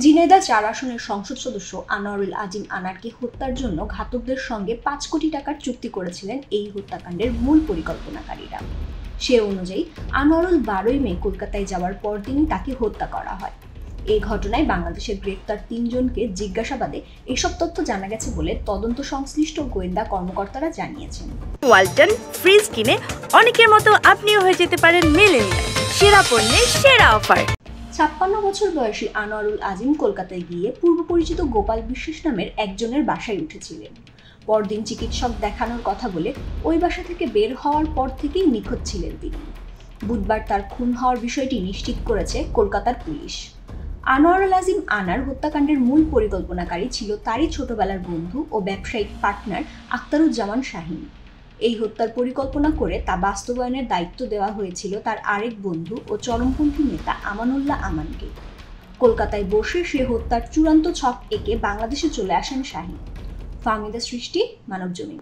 ঝিনাইদহ ৪ আসনের সংসদ সদস্য আনোয়ারুল আজিম আনারকে হত্যার জন্য ঘাতকদের সঙ্গে ৫ কোটি টাকার চুক্তি করেছিলেন এই হত্যাকাণ্ডের মূল পরিকল্পনাকারীরা। সে অনুযায়ী আনোয়ারুল ১২ মে কলকাতায় যাওয়ার পরদিনই তাকে হত্যা করা হয়। এই ঘটনায় বাংলাদেশের গ্রেপ্তার ৩ জনকে জিজ্ঞাসাবাদে এসব তথ্য জানা গেছে বলে তদন্ত সংশ্লিষ্ট গোয়েন্দা কর্মকর্তারা জানিয়েছেন। ওয়ালটন ফ্রিজ কিনে অনেকের মতো আপনিও হয়ে যেতে পারেন মিলেনিয়াল। সেরা পণ্যের সেরা অফার। ৫৬ বছর বয়সী আনোয়ারুল আজিম কলকাতায় গিয়ে পূর্ব পরিচিত গোপাল বিশ্বাস নামের একজনের বাসায় উঠেছিলেন। পরদিন চিকিৎসক দেখানোর কথা বলে ওই বাসা থেকে বের হওয়ার পর থেকেই নিখোঁজ ছিলেন তিনি। বুধবার তার খুন হওয়ার বিষয়টি নিশ্চিত করেছে কলকাতার পুলিশ। আনোয়ারুল আজিম আনার হত্যাকাণ্ডের মূল পরিকল্পনাকারী ছিল তারই ছোটবেলার বন্ধু ও ব্যবসায়িক পার্টনার আখতারুজ্জামান শাহীন। এই হত্যার পরিকল্পনা করে তা বাস্তবায়নের দায়িত্ব দেওয়া হয়েছিল তার আরেক বন্ধু ও চরমপন্থী নেতা আমানুল্লাহ আমানকে। কলকাতায় বসে সে হত্যার চূড়ান্ত ছক এঁকে বাংলাদেশে চলে আসেন শাহীন। ফাহমিদা সৃষ্টি, মানবজমিন।